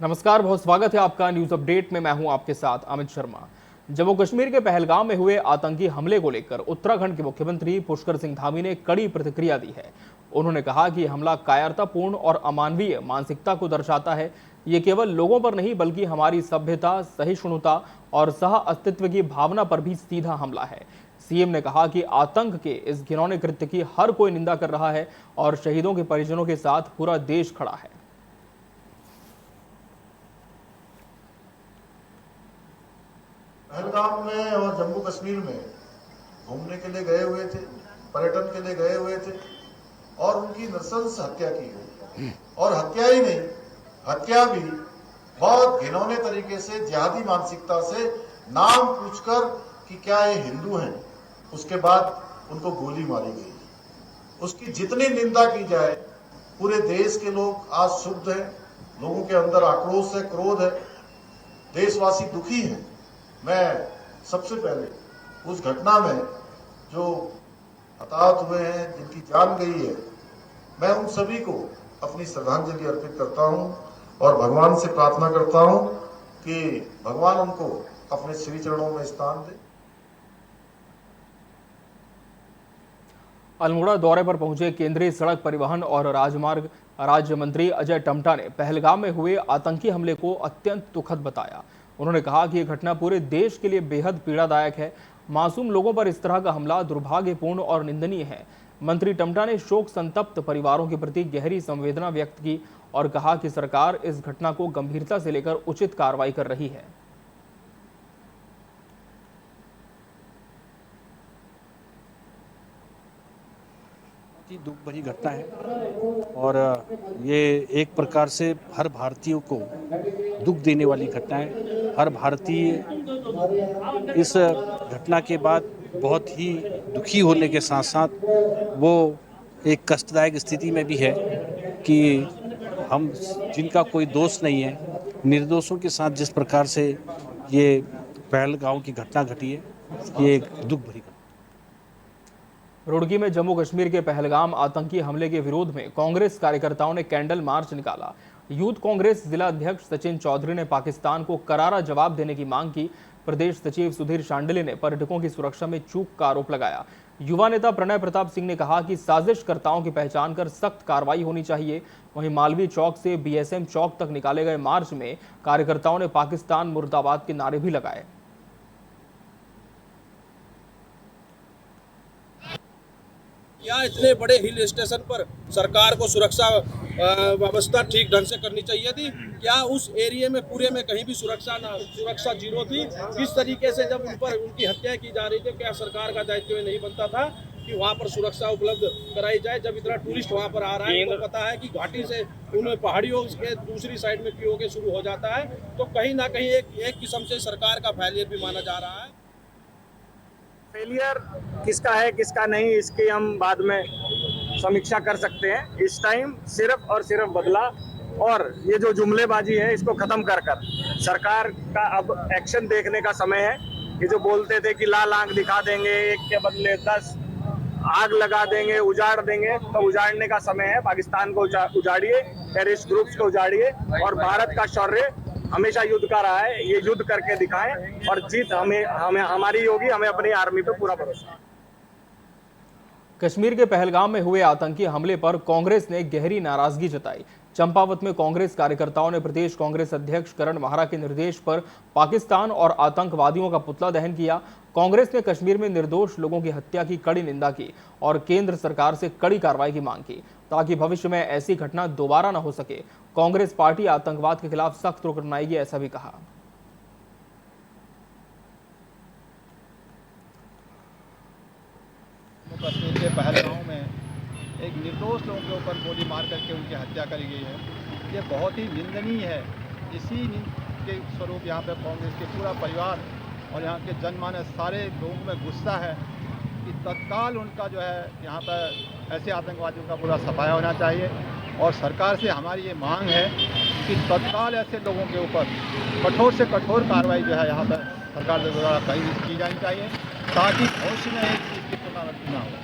नमस्कार, बहुत स्वागत है आपका न्यूज अपडेट में। मैं हूं आपके साथ अमित शर्मा। जम्मू कश्मीर के पहलगाम में हुए आतंकी हमले को लेकर उत्तराखंड के मुख्यमंत्री पुष्कर सिंह धामी ने कड़ी प्रतिक्रिया दी है। उन्होंने कहा कि हमला कायरतापूर्ण और अमानवीय मानसिकता को दर्शाता है। ये केवल लोगों पर नहीं बल्कि हमारी सभ्यता, सहिष्णुता और सह अस्तित्व की भावना पर भी सीधा हमला है। सीएम ने कहा कि आतंक के इस घिनौने कृत्य की हर कोई निंदा कर रहा है और शहीदों के परिजनों के साथ पूरा देश खड़ा है। पहलगाम में और जम्मू कश्मीर में घूमने के लिए गए हुए थे, पर्यटन के लिए गए हुए थे और उनकी नृशंस हत्या की गई। और हत्या ही नहीं, हत्या भी बहुत घिनौने तरीके से, जिहादी मानसिकता से, नाम पूछकर कि क्या ये हिंदू हैं, उसके बाद उनको गोली मारी गई। उसकी जितनी निंदा की जाए, पूरे देश के लोग आज शुद्ध हैं, लोगों के अंदर आक्रोश है, क्रोध है, देशवासी दुखी हैं। मैं सबसे पहले उस घटना में जो हताहत हुए हैं, जिनकी जान गई है, मैं उन सभी को अपनी श्रद्धांजलि अर्पित करता हूं और भगवान से प्रार्थना करता हूं कि भगवान उनको अपने श्री चरणों में स्थान दे। अल्मोड़ा दौरे पर पहुंचे केंद्रीय सड़क परिवहन और राजमार्ग राज्य मंत्री अजय टम्टा ने पहलगाम में हुए आतंकी हमले को अत्यंत दुखद बताया। उन्होंने कहा कि यह घटना पूरे देश के लिए बेहद पीड़ादायक है। मासूम लोगों पर इस तरह का हमला दुर्भाग्यपूर्ण और निंदनीय है। मंत्री टम्टा ने शोक संतप्त परिवारों के प्रति गहरी संवेदना व्यक्त की और कहा कि सरकार इस घटना को गंभीरता से लेकर उचित कार्रवाई कर रही है। दुख भरी घटना है और ये एक प्रकार से हर भारतीयों को दुख देने वाली घटना है। हर भारतीय इस घटना के बाद बहुत ही दुखी होने के साथ साथ वो एक कष्टदायक स्थिति में भी है कि हम जिनका कोई दोष नहीं है, निर्दोषों के साथ जिस प्रकार से ये पहलगाम की घटना घटी है, ये एक दुख भरी घटना। रुड़की में जम्मू कश्मीर के पहलगाम आतंकी हमले के विरोध में कांग्रेस कार्यकर्ताओं ने कैंडल मार्च निकाला। यूथ कांग्रेस जिला अध्यक्ष सचिन चौधरी ने पाकिस्तान को करारा जवाब देने की मांग की। प्रदेश सचिव सुधीर शांडिल्य ने पर्यटकों की सुरक्षा में चूक का आरोप लगाया। युवा नेता प्रणय प्रताप सिंह ने कहा कि साजिशकर्ताओं की पहचान कर सख्त कार्रवाई होनी चाहिए। वहीं मालवीय चौक से बीएसएम चौक तक निकाले गए मार्च में कार्यकर्ताओं ने पाकिस्तान मुर्दाबाद के नारे भी लगाए। या इतने बड़े हिल स्टेशन पर सरकार को सुरक्षा व्यवस्था ठीक ढंग से करनी चाहिए थी। क्या उस एरिया में पूरे में कहीं भी सुरक्षा जीरो थी? किस तरीके से जब उन पर उनकी हत्या की जा रही थी, क्या सरकार का दायित्व नहीं बनता था कि वहाँ पर सुरक्षा उपलब्ध कराई जाए? जब इतना टूरिस्ट वहाँ पर आ रहा है, तो पता है कि घाटी से उन पहाड़ियों के दूसरी साइड में पीओके शुरू हो जाता है, तो कहीं ना कहीं एक किस्म से सरकार का फेलियर भी माना जा रहा है। फेलियर किसका है किसका नहीं, इसकी हम बाद में समीक्षा कर सकते हैं। इस टाइम सिर्फ और सिर्फ बदला और ये जो जुमलेबाजी है इसको खत्म कर सरकार का अब एक्शन देखने का समय है। ये जो बोलते थे कि लाल आंख दिखा देंगे, एक के बदले 10 आग लगा देंगे, उजाड़ देंगे, तो उजाड़ने का समय है। पाकिस्तान को उजाड़िए, टेररिस्ट ग्रुप्स को उजाड़िए और भारत का शौर्य हमेशा युद्ध का रहा है, ये युद्ध करके दिखाएं और जीत हमें हमारी होगी। हमें अपनी आर्मी पे पूरा भरोसा है। कश्मीर के पहलगाम में हुए आतंकी हमले पर कांग्रेस ने गहरी नाराजगी जताई। चंपावत में कांग्रेस कार्यकर्ताओं ने प्रदेश कांग्रेस अध्यक्ष करण माहरा के निर्देश पर पाकिस्तान और आतंकवादियों का पुतला दहन किया। कांग्रेस ने कश्मीर में निर्दोष लोगों की हत्या की कड़ी निंदा की और केंद्र सरकार से कड़ी कार्रवाई की मांग की ताकि भविष्य में ऐसी घटना दोबारा न हो सके। कांग्रेस पार्टी आतंकवाद के खिलाफ सख्त रुख अपनाएगी, ऐसा भी कहा। कश्मीर के पहलगाम में एक निर्दोष लोगों के ऊपर गोली मार करके उनकी हत्या करी गई है, ये बहुत ही निंदनीय है। इसी के स्वरूप यहाँ पर कांग्रेस के पूरा परिवार और यहाँ के जनमानस सारे लोगों में गुस्सा है कि तत्काल उनका जो है यहाँ पर ऐसे आतंकवादियों का पूरा सफाया होना चाहिए। और सरकार से हमारी ये मांग है कि तत्काल ऐसे लोगों के ऊपर कठोर से कठोर कार्रवाई जो है यहाँ पर सरकार द्वारा की जानी चाहिए ताकि भविष्य में एक चीज़ की पुनरावृत्ति न हो।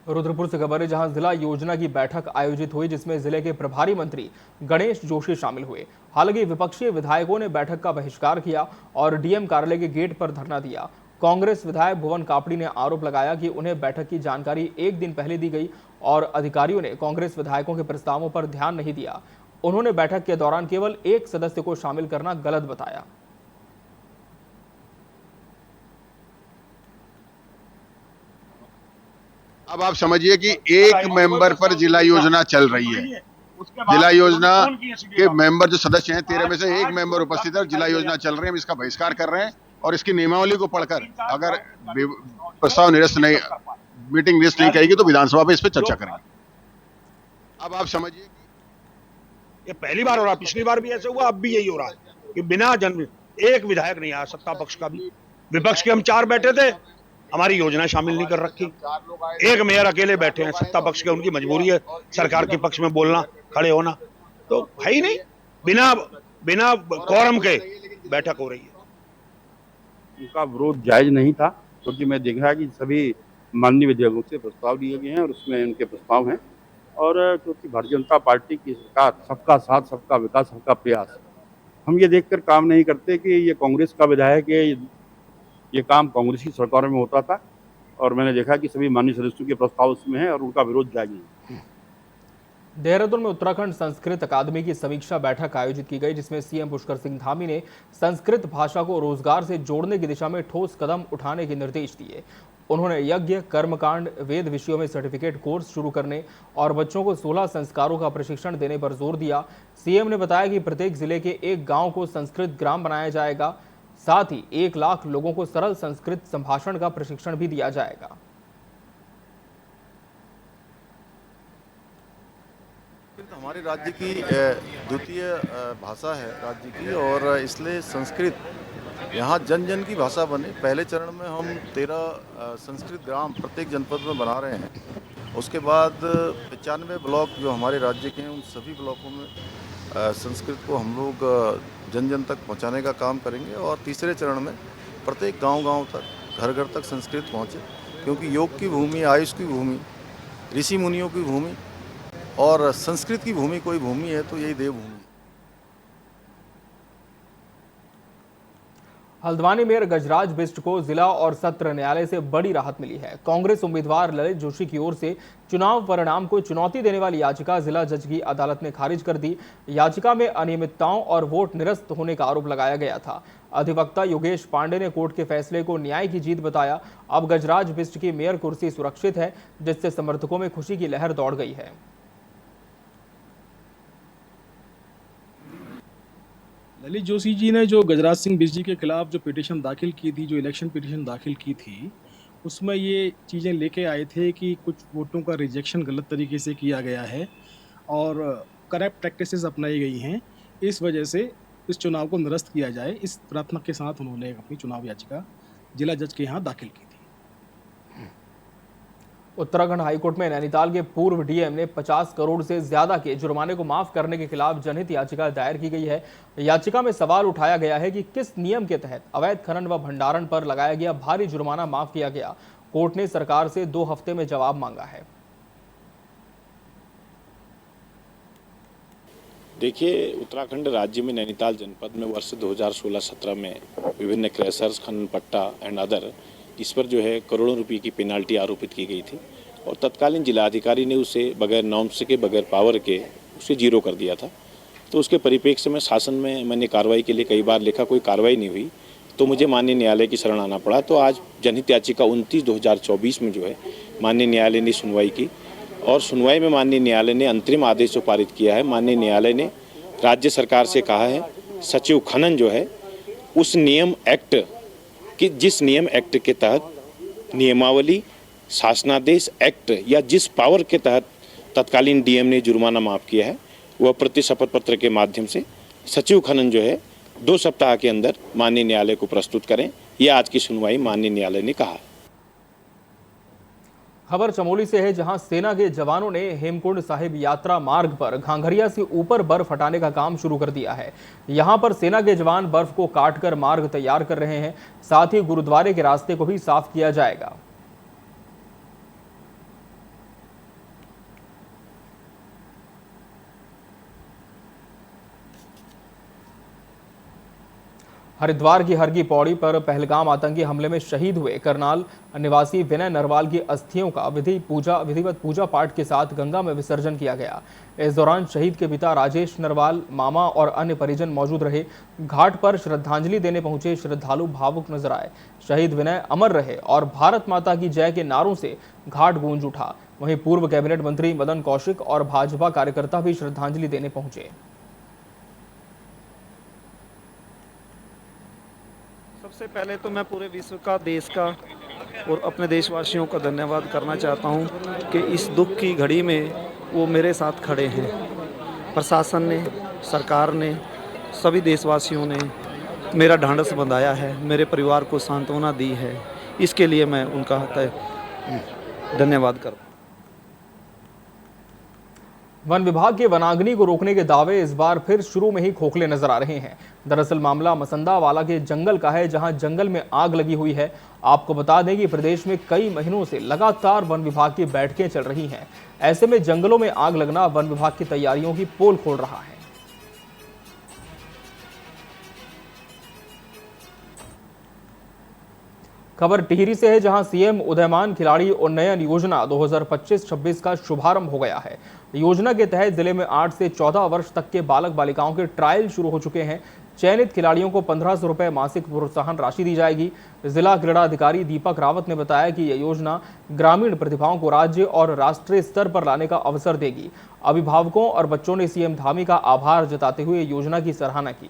रुद्रपुर से खबर है, जहां जिला योजना की बैठक आयोजित हुई, जिसमें जिले के प्रभारी मंत्री गणेश जोशी शामिल हुए। हालांकि विपक्षी विधायकों ने बैठक का बहिष्कार किया और डीएम कार्यालय के गेट पर धरना दिया। कांग्रेस विधायक भुवन कापड़ी ने आरोप लगाया कि उन्हें बैठक की जानकारी एक दिन पहले दी गई और अधिकारियों ने कांग्रेस विधायकों के प्रस्तावों पर ध्यान नहीं दिया। उन्होंने बैठक के दौरान केवल एक सदस्य को शामिल करना गलत बताया। अब आप समझिए कि एक मेंबर पर जिला योजना चल रही है। जिला योजना के मेंबर जो सदस्य हैं 13 में से एक मेंबर उपस्थित है और जिला योजना चल रही है। हम इसका बहिष्कार कर रहे हैं और इसकी नियमावली को पढ़कर अगर प्रस्ताव निरस्त नहीं, मीटिंग निरस्त नहीं करेगी तो विधानसभा में इस पर चर्चा करेंगे। अब आप समझिए ये पहली बार हो रहा, पिछली बार भी ऐसे हुआ, अब भी यही हो रहा है कि बिना जन एक विधायक नहीं आया, सत्ता पक्ष का भी। विपक्ष के हम 4 बैठे थे, हमारी योजना शामिल नहीं कर रखी। एक मेयर अकेले बैठे हैं, सत्ता पक्ष के, उनकी मजबूरी है सरकार के पक्ष में बोलना, खड़े होना, तो है ही नहीं। बिना कोरम के बैठक हो रही है। उनका विरोध जायज नहीं था, क्योंकि मैं देख रहा कि सभी माननीय विधायकों से प्रस्ताव दिए गए हैं और उसमें उनके प्रस्ताव हैं। और क्योंकि भारतीय जनता पार्टी की सरकार सबका साथ, सबका विकास, सबका प्रयास, हम ये देखकर काम नहीं करते कि ये कांग्रेस का विधायक है, ये काम कांग्रेस की सरकारों में होता था। और मैंने देखा कि सभी माननीय सदस्यों के प्रस्ताव उसमें है और उनका विरोध जायज नहीं। देहरादून में उत्तराखंड संस्कृत अकादमी की समीक्षा बैठक आयोजित की गई, जिसमें सीएम पुष्कर सिंह धामी ने संस्कृत भाषा को रोजगार से जोड़ने की दिशा में ठोस कदम उठाने के निर्देश दिए। उन्होंने यज्ञ, कर्मकांड, वेद विषयों में सर्टिफिकेट कोर्स शुरू करने और बच्चों को 16 संस्कारों का प्रशिक्षण देने पर जोर दिया। सीएम ने बताया कि प्रत्येक जिले के एक गांव को संस्कृत ग्राम बनाया जाएगा। साथ ही 1 लाख लोगों को सरल संस्कृत संभाषण का प्रशिक्षण भी दिया जाएगा। हमारे राज्य की द्वितीय भाषा है राज्य की, और इसलिए संस्कृत यहाँ जन जन की भाषा बने। पहले चरण में हम 13 संस्कृत ग्राम प्रत्येक जनपद में बना रहे हैं। उसके बाद 95 ब्लॉक जो हमारे राज्य के हैं, उन सभी ब्लॉकों में संस्कृत को हम लोग जन जन तक पहुँचाने का काम करेंगे। और तीसरे चरण में प्रत्येक गांव-गांव तक, घर घर तक संस्कृत पहुँचे, क्योंकि योग की भूमि, आयुष की भूमि, ऋषि मुनियों की भूमि और संस्कृत की भूमि कोई भूमि है तो यही देवभूमि है। हल्द्वानी मेयर गजराज बिष्ट को जिला और सत्र न्यायालय से बड़ी राहत मिली है। कांग्रेस उम्मीदवार ललित जोशी की ओर से चुनाव परिणाम को चुनौती देने वाली याचिका जिला जज की अदालत ने खारिज कर दी। याचिका में अनियमितताओं और वोट निरस्त होने का आरोप लगाया गया था। अधिवक्ता योगेश पांडे ने कोर्ट के फैसले को न्याय की जीत बताया। अब गजराज बिष्ट की मेयर कुर्सी सुरक्षित है, जिससे समर्थकों में खुशी की लहर दौड़ गई है। ललित जोशी जी ने जो गजराज सिंह बिष्ट जी के खिलाफ जो पिटीशन दाखिल की थी, जो इलेक्शन पिटीशन दाखिल की थी, उसमें ये चीज़ें लेके आए थे कि कुछ वोटों का रिजेक्शन गलत तरीके से किया गया है और करप्ट प्रैक्टिसेस अपनाई गई हैं। इस वजह से इस चुनाव को निरस्त किया जाए, इस प्रार्थना के साथ उन्होंने अपनी चुनाव याचिका जिला जज के यहाँ दाखिल की थी। उत्तराखंड हाईकोर्ट में नैनीताल के पूर्व डीएम ने 50 करोड़ से ज्यादा के जुर्माने को माफ करने के खिलाफ जनहित याचिका दायर की गई है। याचिका में सवाल उठाया गया है कि किस नियम के तहत अवैध खनन व भंडारण पर लगाया गया भारी जुर्माना माफ किया गया। कोर्ट ने सरकार से 2 हफ्ते में जवाब मांगा है। देखिए, उत्तराखंड राज्य में नैनीताल जनपद में वर्ष 2016-17 में विभिन्न क्रैशर्स, खनन पट्टा एंड अदर, इस पर जो है करोड़ों रुपए की पेनाल्टी आरोपित की गई थी और तत्कालीन जिलाधिकारी ने उसे बगैर नॉर्म्स के, बगैर पावर के उसे जीरो कर दिया था। तो उसके परिप्रेक्ष्य में शासन में मैंने कार्रवाई के लिए कई बार लिखा, कोई कार्रवाई नहीं हुई, तो मुझे माननीय न्यायालय की शरण आना पड़ा। तो आज जनहित याचिका 29/2024 में जो है माननीय न्यायालय ने सुनवाई की और सुनवाई में माननीय न्यायालय ने अंतरिम आदेश जो पारित किया है। माननीय न्यायालय ने राज्य सरकार से कहा है सचिव खनन जो है उस नियम एक्ट कि जिस नियम एक्ट के तहत नियमावली, शासनादेश एक्ट या जिस पावर के तहत तत्कालीन डीएम ने जुर्माना माफ किया है, वह प्रति शपथ पत्र के माध्यम से सचिव खनन जो है 2 सप्ताह के अंदर माननीय न्यायालय को प्रस्तुत करें। यह आज की सुनवाई माननीय न्यायालय ने कहा। खबर चमोली से है, जहां सेना के जवानों ने हेमकुंड साहिब यात्रा मार्ग पर घांघरिया से ऊपर बर्फ हटाने का काम शुरू कर दिया है। यहां पर सेना के जवान बर्फ को काटकर मार्ग तैयार कर रहे हैं। साथ ही गुरुद्वारे के रास्ते को भी साफ किया जाएगा। हरिद्वार की हरकी पौड़ी पर पहलगाम आतंकी हमले में शहीद हुए करनाल निवासी विनय नरवाल की अस्थियों का विधिवत पूजा पाठ के साथ गंगा में विसर्जन किया गया। इस दौरान शहीद के पिता राजेश नरवाल, मामा और अन्य परिजन मौजूद रहे। घाट पर श्रद्धांजलि देने पहुंचे श्रद्धालु भावुक नजर आए। शहीद विनय अमर रहे और भारत माता की जय के नारों से घाट गूंज उठा। वहीं पूर्व कैबिनेट मंत्री मदन कौशिक और भाजपा कार्यकर्ता भी श्रद्धांजलि देने पहुंचे। सबसे पहले तो मैं पूरे विश्व का, देश का और अपने देशवासियों का धन्यवाद करना चाहता हूं कि इस दुख की घड़ी में वो मेरे साथ खड़े हैं। प्रशासन ने, सरकार ने, सभी देशवासियों ने मेरा ढांढस बंधाया है, मेरे परिवार को सांत्वना दी है। इसके लिए मैं उनका धन्यवाद करता हूं। वन विभाग के वनाग्नि को रोकने के दावे इस बार फिर शुरू में ही खोखले नजर आ रहे हैं। दरअसल मामला मसंदावाला के जंगल का है, जहां जंगल में आग लगी हुई है। आपको बता दें कि प्रदेश में कई महीनों से लगातार वन विभाग की बैठकें चल रही हैं। ऐसे में जंगलों में आग लगना वन विभाग की तैयारियों की पोल खोल रहा है। खबर टिहरी से है, जहां सीएम उदयमान खिलाड़ी उन्नयन योजना 2025-26 का शुभारंभ हो गया है। योजना के तहत जिले में 8 से 14 वर्ष तक के बालक बालिकाओं के ट्रायल शुरू हो चुके हैं। चयनित खिलाड़ियों को 1500 रुपए मासिक प्रोत्साहन राशि दी जाएगी। जिला क्रीड़ा अधिकारी दीपक रावत ने बताया कि यह योजना ग्रामीण प्रतिभाओं को राज्य और राष्ट्रीय स्तर पर लाने का अवसर देगी। अभिभावकों और बच्चों ने सीएम धामी का आभार जताते हुए योजना की सराहना की।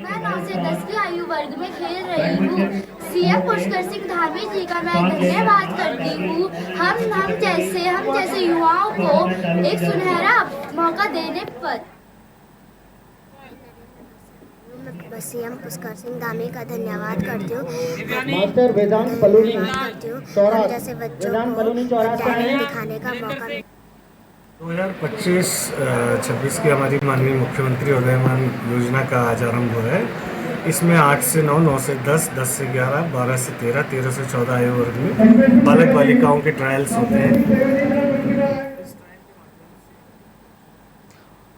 मैं 9 से 10 की आयु वर्ग में खेल रही हूँ। सीएम पुष्कर सिंह धामी जी का मैं धन्यवाद करती हूँ। हम जैसे युवाओं को एक सुनहरा मौका देने पर। मैं सीएम पुष्कर सिंह धामी का धन्यवाद करती हूँ। मास्टर वेदांत बलूनी जैसे बच्चों को दिखाने का मौका 2025-26 की हमारी माननीय मुख्यमंत्री उदयमान योजना का आज आरंभ हुआ है। इसमें 8 से 9, 9 से 10, 10 से 11, 12 से 13, 13 से 14 आयु वर्ग में बालक बालिकाओं के ट्रायल्स होते हैं।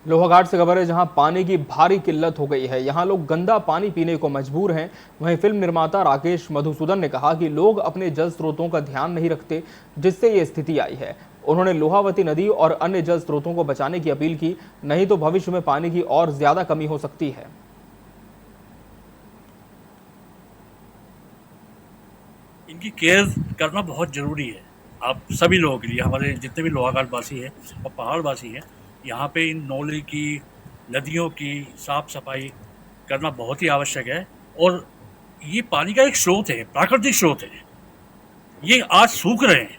लोहाघाट से खबर है, जहां पानी की भारी किल्लत हो गई है। यहां लोग गंदा पानी पीने को मजबूर हैं। वहीं फिल्म निर्माता राकेश मधुसूदन ने कहा कि लोग अपने जल स्रोतों का ध्यान नहीं रखते, जिससे ये स्थिति आई है। उन्होंने लोहावती नदी और अन्य जल स्रोतों को बचाने की अपील की, नहीं तो भविष्य में पानी की और ज्यादा कमी हो सकती है। इनकी केयर करना बहुत ज़रूरी है। आप सभी लोगों के लिए, हमारे जितने भी लोहाघाट वासी हैं और पहाड़ वासी हैं, यहाँ पे इन नौले की, नदियों की साफ सफाई करना बहुत ही आवश्यक है। और ये पानी का एक स्रोत है, प्राकृतिक स्रोत है। ये आज सूख रहे हैं,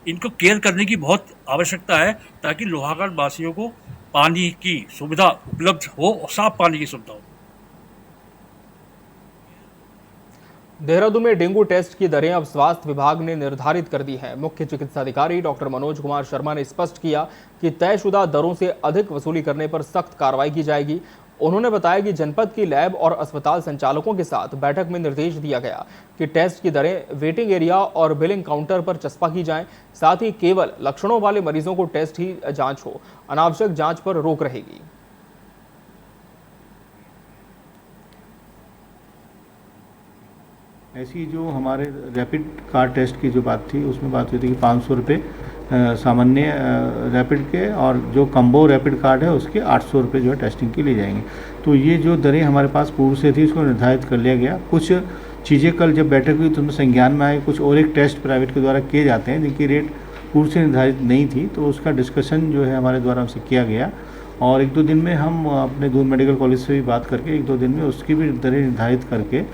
इनको केयर करने की बहुत आवश्यकता है, ताकि लोहाघाट वासियों को पानी की सुविधा उपलब्ध हो और साफ पानी की सुविधा हो। देहरादून में डेंगू टेस्ट की दरें अब स्वास्थ्य विभाग ने निर्धारित कर दी है। मुख्य चिकित्सा अधिकारी डॉक्टर मनोज कुमार शर्मा ने स्पष्ट किया कि तयशुदा दरों से अधिक वसूली करने पर सख्त कार्रवाई की जाएगी। उन्होंने बताया कि जनपद की लैब और अस्पताल संचालकों के साथ बैठक में निर्देश दिया गया कि टेस्ट की दरें वेटिंग एरिया और बिलिंग काउंटर पर चस्पा की जाएं। साथ ही केवल लक्षणों वाले मरीजों को टेस्ट ही जांच हो, अनावश्यक जांच पर रोक रहेगी। ऐसी जो हमारे रैपिड कार टेस्ट की जो बात थी, उसमें बात हुई थी कि 500 रुपये सामान्य रैपिड के, और जो कम्बो रैपिड कार्ड है उसके 800 रुपये जो है टेस्टिंग के लिए जाएंगे। तो ये जो दरें हमारे पास पूर्व से थी, उसको निर्धारित कर लिया गया। कुछ चीज़ें कल जब बैठक हुई तो उनमें संज्ञान में आए, कुछ और एक टेस्ट प्राइवेट के द्वारा किए जाते हैं जिनकी रेट पूर्व से निर्धारित नहीं थी, तो उसका डिस्कशन जो है हमारे द्वारा उनसे किया गया। और 1-2 दिन में हम अपने दून मेडिकल कॉलेज से भी बात करके 1-2 दिन में उसकी भी दरें निर्धारित करके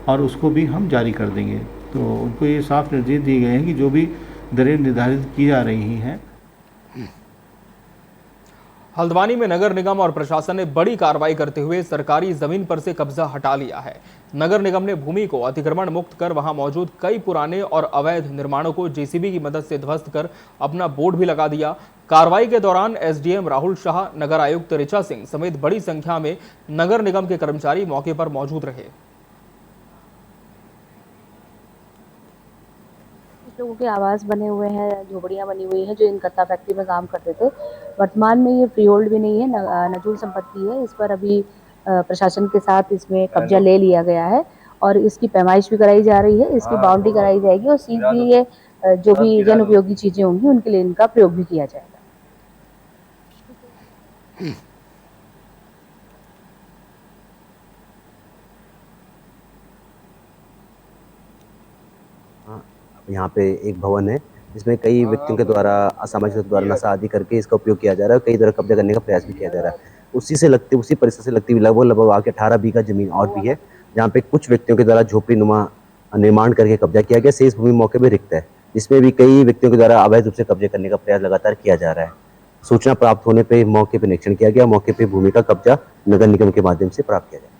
और उसको भी हम जारी कर देंगे। तो उनको ये साफ निर्देश दिए गए हैं कि जो भी दरें निर्धारित की जा रही हैं। हल्द्वानी में नगर निगम और प्रशासन ने बड़ी कार्रवाई करते हुए सरकारी जमीन पर से कब्जा हटा लिया है। नगर निगम ने भूमि को अतिक्रमण मुक्त कर वहां मौजूद कई पुराने और अवैध निर्माणों को जेसीबी की मदद से ध्वस्त कर अपना बोर्ड भी लगा दिया। कार्रवाई के दौरान एसडीएम राहुल शाह, नगर आयुक्त ऋचा सिंह समेत बड़ी संख्या में नगर निगम के कर्मचारी मौके पर मौजूद रहे। लोगों के आवास बने हुए हैं, झोपड़ियां बनी हुई हैं जो इन कत्ता फैक्ट्री में काम करते थे। वर्तमान में ये फ्री होल्ड भी नहीं है, नजूल संपत्ति है। इस पर अभी प्रशासन के साथ इसमें कब्जा ले लिया गया है और इसकी पैमाइश भी कराई जा रही है, इसकी बाउंड्री कराई जाएगी और शीघ्र ही ये जो भी जन उपयोगी चीजें होंगी उनके लिए इनका प्रयोग भी किया जाएगा। यहाँ पे एक भवन है जिसमें कई व्यक्तियों के द्वारा असामाजिक द्वारा नशा आदि करके इसका उपयोग किया जा रहा है, कई तरह कब्जा करने का प्रयास भी किया जा रहा है। उसी परिसर से लगती हुई लगभग आके 18 बीघा जमीन और भी है जहाँ पे कुछ व्यक्तियों के द्वारा झोपड़ी नुमा निर्माण करके कब्जा किया गया। शेष भूमि मौके पे रिक्त है, जिसमें भी कई व्यक्तियों के द्वारा अवैध रूप से कब्जे करने का प्रयास लगातार किया जा रहा है। सूचना प्राप्त होने पे मौके पे निरीक्षण किया गया, मौके पे भूमि का कब्जा नगर निगम के माध्यम से प्राप्त किया गया।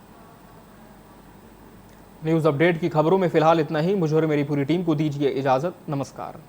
न्यूज़ अपडेट की खबरों में फिलहाल इतना ही। मुझे और मेरी पूरी टीम को दीजिए इजाजत। नमस्कार।